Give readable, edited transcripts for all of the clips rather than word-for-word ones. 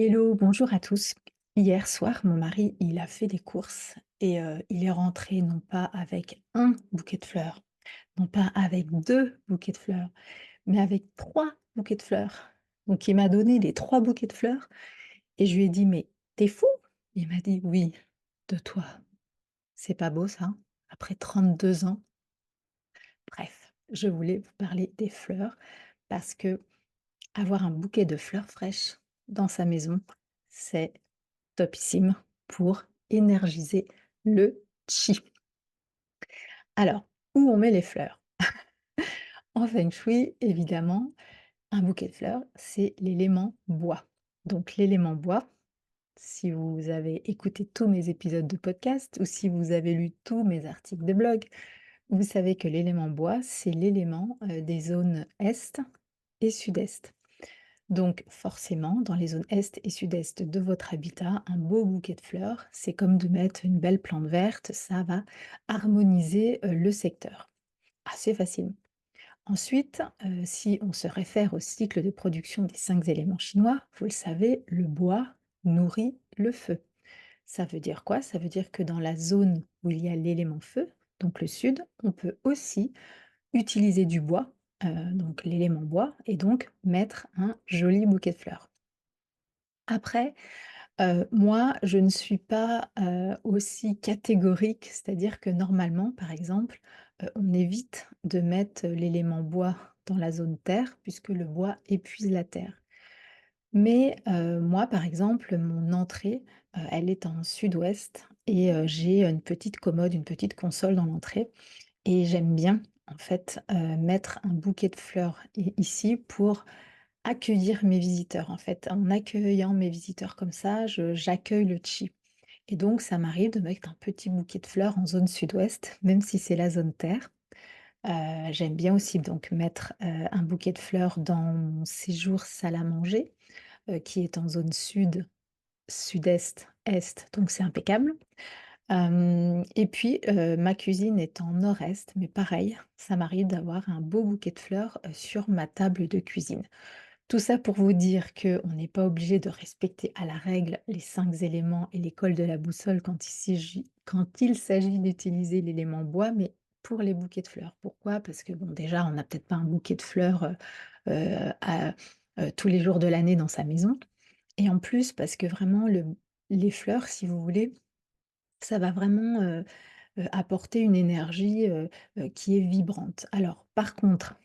Hello, bonjour à tous. Hier soir, mon mari, il a fait des courses et il est rentré non pas avec un bouquet de fleurs, non pas avec 2 bouquets de fleurs, mais avec 3 bouquets de fleurs. Donc il m'a donné les 3 bouquets de fleurs et je lui ai dit: «Mais t'es fou?» Il m'a dit: «Oui, de toi. C'est pas beau ça? Après 32 ans?» Bref, je voulais vous parler des fleurs parce que avoir un bouquet de fleurs fraîches dans sa maison, c'est topissime pour énergiser le chi. Alors, où on met les fleurs? En feng shui, évidemment, un bouquet de fleurs, c'est l'élément bois. Donc l'élément bois, si vous avez écouté tous mes épisodes de podcast ou si vous avez lu tous mes articles de blog, vous savez que l'élément bois, c'est l'élément des zones est et sud-est. Donc forcément, dans les zones est et sud-est de votre habitat, un beau bouquet de fleurs, c'est comme de mettre une belle plante verte, ça va harmoniser le secteur assez facilement. Ensuite, si on se réfère au cycle de production des 5 éléments chinois, vous le savez, le bois nourrit le feu. Ça veut dire quoi? Ça veut dire que dans la zone où il y a l'élément feu, donc le sud, on peut aussi utiliser du bois, donc l'élément bois, et donc mettre un joli bouquet de fleurs. Après, moi, je ne suis pas, aussi catégorique, c'est-à-dire que normalement, par exemple, on évite de mettre l'élément bois dans la zone terre, puisque le bois épuise la terre. Mais, moi, par exemple, mon entrée, elle est en sud-ouest et j'ai une petite commode, une petite console dans l'entrée et j'aime bien, en fait, mettre un bouquet de fleurs ici pour accueillir mes visiteurs, en fait. En accueillant mes visiteurs comme ça, je j'accueille le chi et donc ça m'arrive de mettre un petit bouquet de fleurs en zone sud-ouest, même si c'est la zone terre. J'aime bien aussi donc mettre, un bouquet de fleurs dans mon séjour salle à manger, qui est en zone sud, sud-est, est, donc c'est impeccable. Et puis, ma cuisine est en nord-est, mais pareil, ça m'arrive d'avoir un beau bouquet de fleurs, sur ma table de cuisine. Tout ça pour vous dire qu'on n'est pas obligé de respecter à la règle les 5 éléments et l'école de la boussole quand il s'agit d'utiliser l'élément bois, mais pour les bouquets de fleurs. Pourquoi? Parce que bon, déjà, on n'a peut-être pas un bouquet de fleurs, à tous les jours de l'année dans sa maison et en plus parce que vraiment les fleurs, si vous voulez, ça va vraiment, apporter une énergie, qui est vibrante. Alors par contre,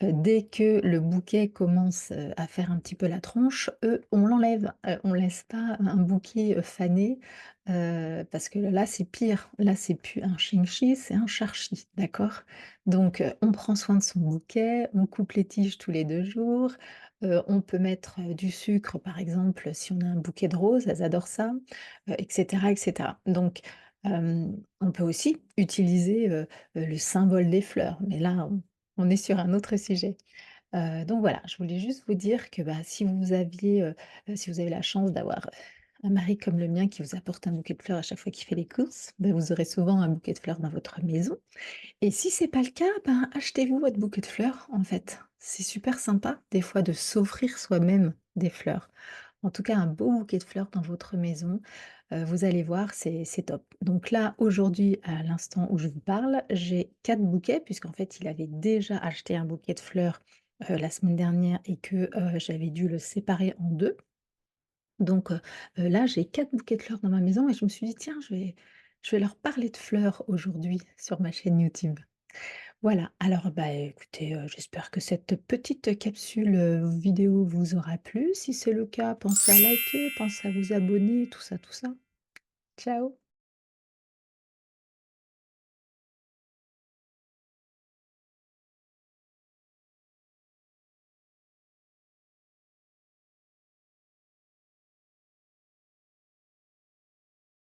dès que le bouquet commence, à faire un petit peu la tronche, on l'enlève. On laisse pas un bouquet, fané, parce que là, c'est pire. Là, c'est plus un shingshi, c'est un charchi, d'accord? Donc, on prend soin de son bouquet, on coupe les tiges tous les 2 jours, on peut mettre, du sucre, par exemple, si on a un bouquet de roses, elles adorent ça, et cetera, et cetera. Donc, on peut aussi utiliser, le symbole des fleurs, mais là, on est sur un autre sujet. Donc voilà, je voulais juste vous dire que, bah, si vous avez la chance d'avoir, un mari comme le mien qui vous apporte un bouquet de fleurs à chaque fois qu'il fait les courses, bah, vous aurez souvent un bouquet de fleurs dans votre maison et si c'est pas le cas, ben, achetez-vous votre bouquet de fleurs, en fait. C'est super sympa, des fois, de s'offrir soi-même des fleurs. En tout cas, un beau bouquet de fleurs dans votre maison, vous allez voir, c'est top. Donc là, aujourd'hui, à l'instant où je vous parle, j'ai 4 bouquets puisqu'en fait, il avait déjà acheté un bouquet de fleurs, la semaine dernière et que, j'avais dû le séparer en 2. Donc là, j'ai 4 bouquets de fleurs dans ma maison et je me suis dit: «Tiens, je vais leur parler de fleurs aujourd'hui sur ma chaîne YouTube». Voilà, alors, bah, écoutez, j'espère que cette petite capsule, vidéo vous aura plu. Si c'est le cas, pensez à liker, pensez à vous abonner, tout ça, tout ça. Ciao.